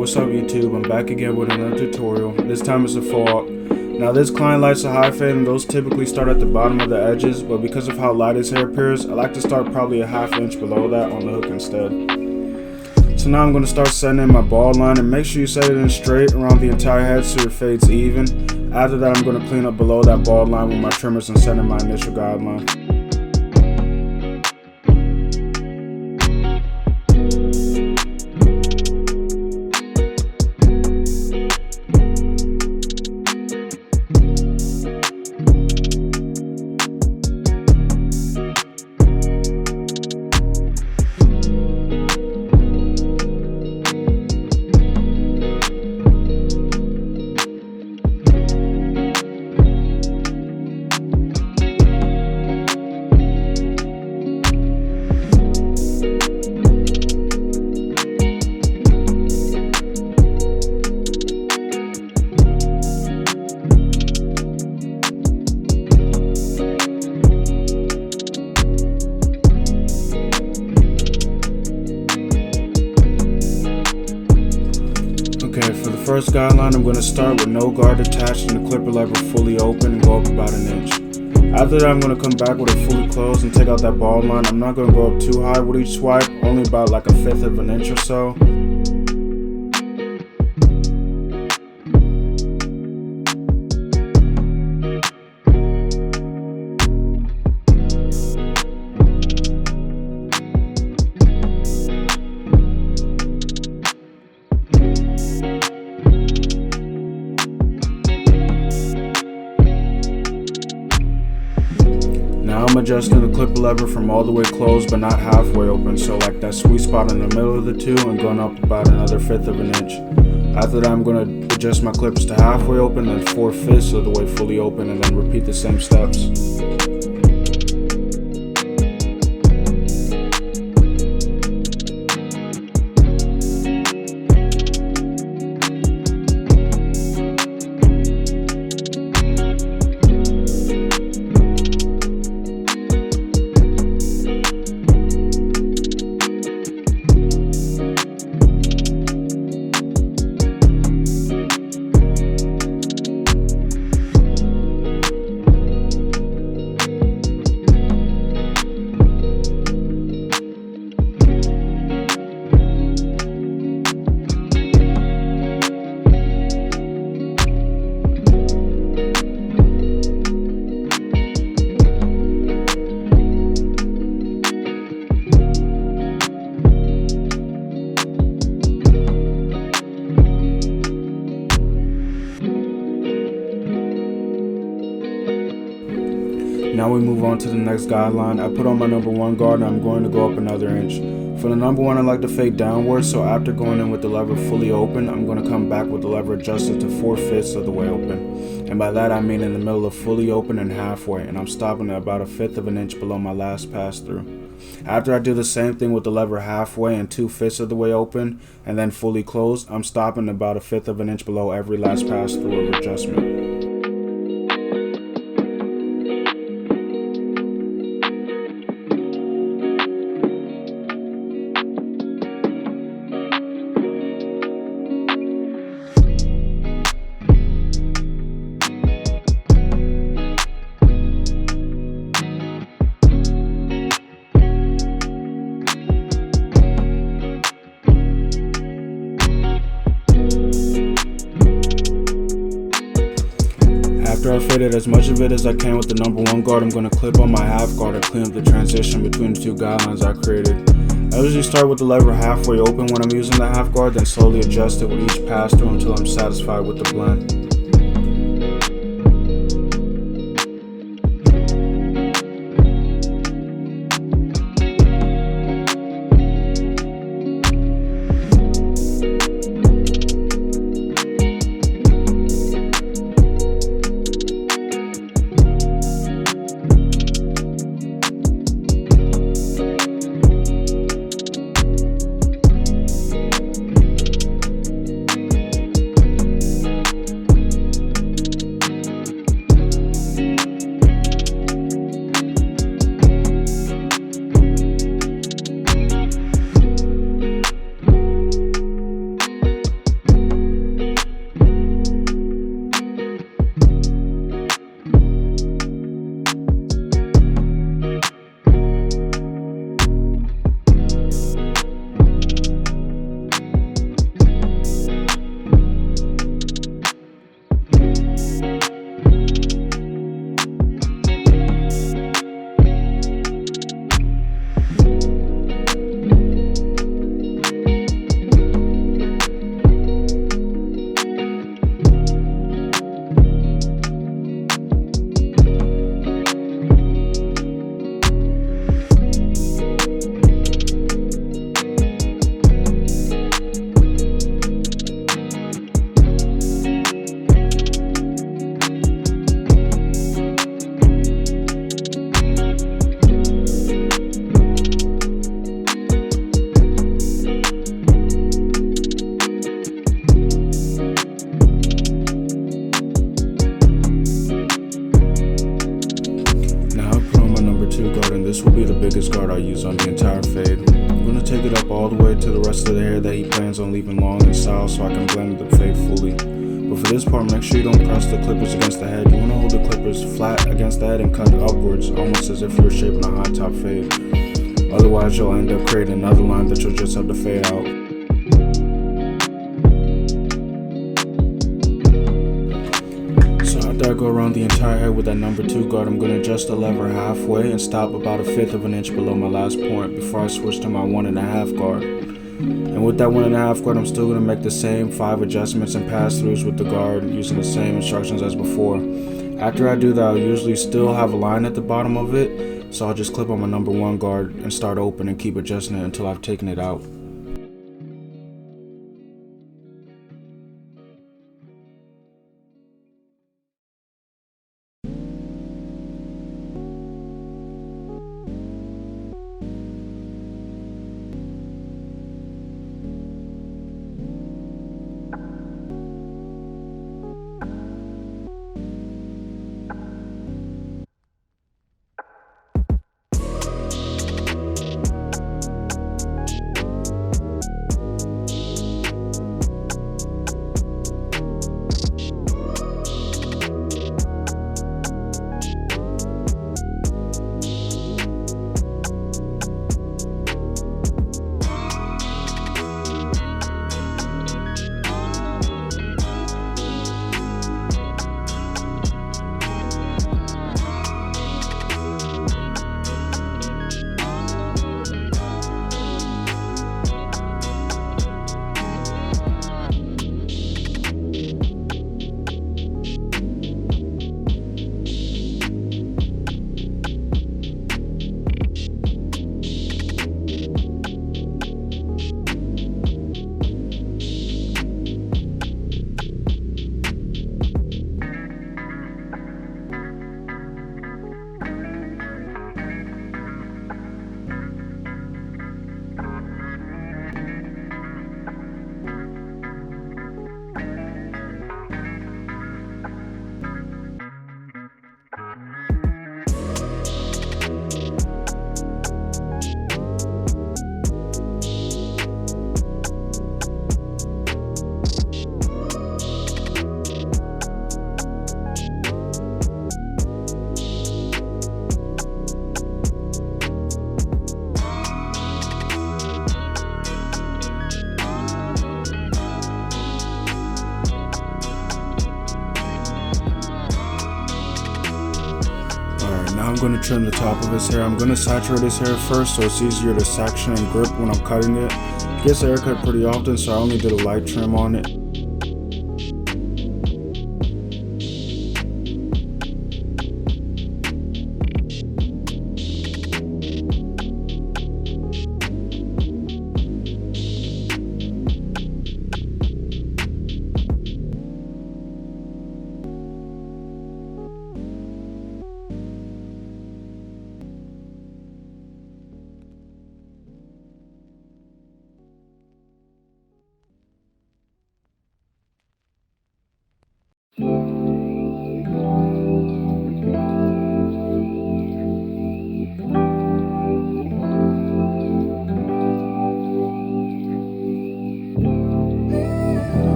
what's up YouTube? I'm back again with another tutorial. This time it's a faux. Now this client likes a high fade and those typically start at the bottom of the edges, but because of how light his hair appears, I like to start probably a ½ inch below that on the hook instead. So now I'm going to start setting in my bald line, and make sure you set it in straight around the entire head so it fades even. After that I'm going to clean up below that bald line with my trimmers and set in my initial guideline. Okay, for the first guideline, I'm going to start with no guard attached and the clipper lever fully open and go up about an inch. After that, I'm going to come back with it fully closed and take out that bald line. I'm not going to go up too high with each swipe, only about like a 1/5 of an inch or so. Now I'm adjusting the clipper lever from all the way closed but not halfway open, so like that sweet spot in the middle of the two, and going up about another 1/5 of an inch. After that I'm going to adjust my clippers to halfway open, then 4/5 of the way fully open, and then repeat the same steps. Now we move on to the next guideline. I put on my number 1 guard and I'm going to go up another inch. For the number 1, I like to fade downwards, so after going in with the lever fully open, I'm going to come back with the lever adjusted to 4/5 of the way open. And by that I mean in the middle of fully open and halfway, and I'm stopping at about a 1/5 of an inch below my last pass through. After I do the same thing with the lever halfway and 2/5 of the way open and then fully closed, I'm stopping about a 1/5 of an inch below every last pass through of adjustment. After I faded as much of it as I can with the number 1 guard, I'm going to clip on my half guard and clean up the transition between the two guidelines I created. I usually start with the lever halfway open when I'm using the half guard, then slowly adjust it with each pass through until I'm satisfied with the blend. hair that he plans on leaving long and style so I can blend the fade fully. But for this part, make sure you don't press the clippers against the head. You want to hold the clippers flat against the head and cut upwards, almost as if you were shaping a high top fade. Otherwise, you'll end up creating another line that you'll just have to fade out. So after I go around the entire head with that number 2 guard, I'm going to adjust the lever halfway and stop about 1/5 of an inch below my last point before I switch to my 1.5 guard. And with that 1.5 guard, I'm still going to make the same 5 adjustments and pass-throughs with the guard using the same instructions as before. After I do that, I'll usually still have a line at the bottom of it, so I'll just clip on my number 1 guard and start open and keep adjusting it until I've taken it out. Now I'm going to trim the top of his hair. I'm going to saturate his hair first so it's easier to section and grip when I'm cutting it. He gets a haircut pretty often, so I only did a light trim on it.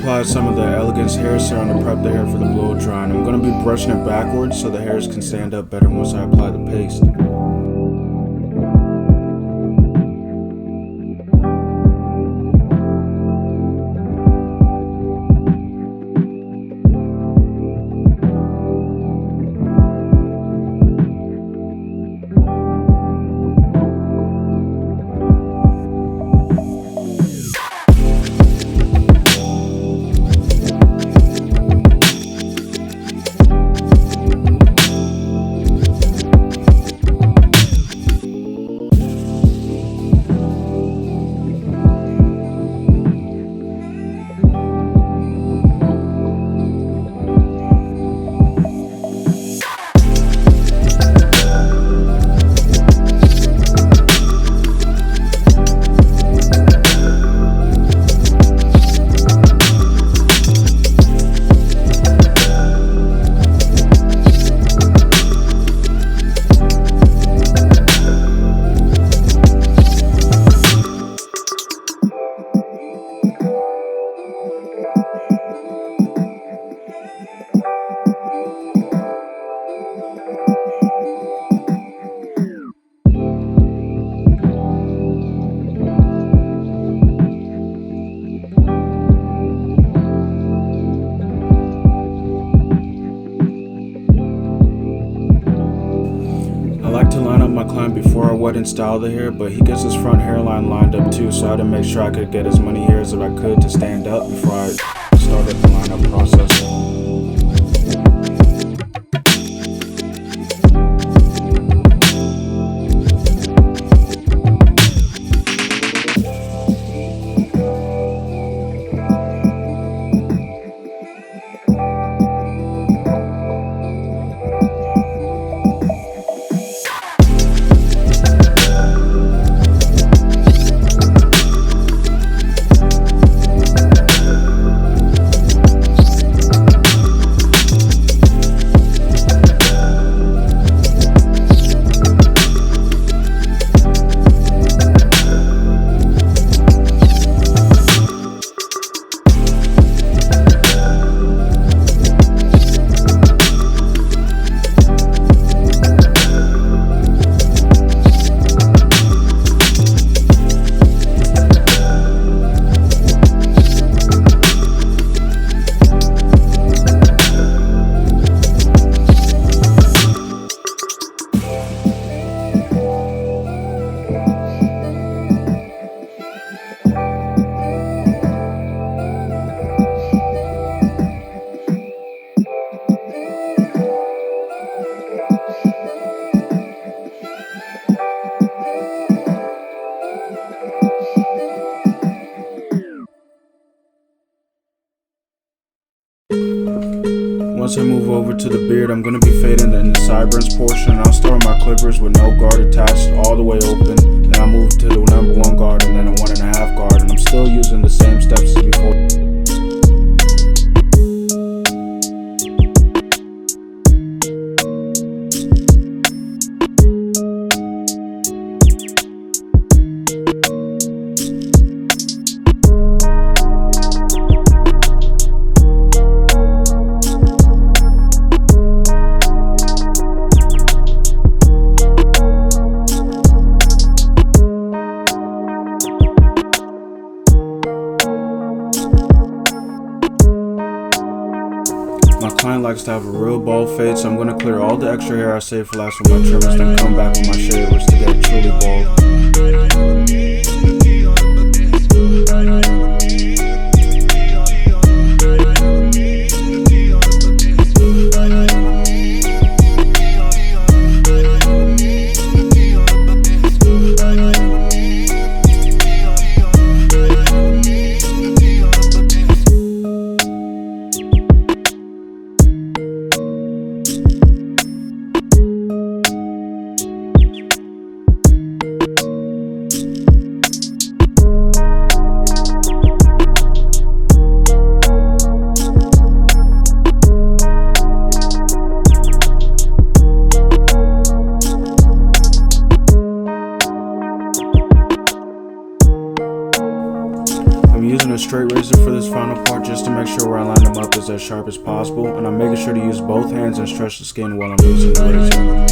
Apply some of the Elegance hair serum to prep the hair for the blow dry, and I'm going to be brushing it backwards so the hairs can stand up better once I apply the paste. wet and style the hair, but he gets his front hairline lined up too, so I had to make sure I could get as many hairs as I could to stand up before I started the lineup process. Once I move over to the beard, I'm going to be fading in the sideburns portion, and I'll start with my clippers with no guard attached, all the way open. Then I'll move to the number 1 guard and then a 1.5 guard, and I'm still using the same steps as before. My client likes to have a real bald fade, so I'm going to clear all the extra hair I saved for last with my trimmers, then come back with my shavers to get it truly bald. I'm using a straight razor for this final part just to make sure where I line them up is as sharp as possible, and I'm making sure to use both hands and stretch the skin while I'm using the razor.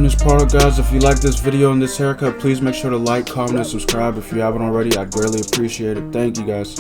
finished product, guys. If you like this video and this haircut, please make sure to like, comment, and subscribe if you haven't already. I'd greatly appreciate it. Thank you, guys.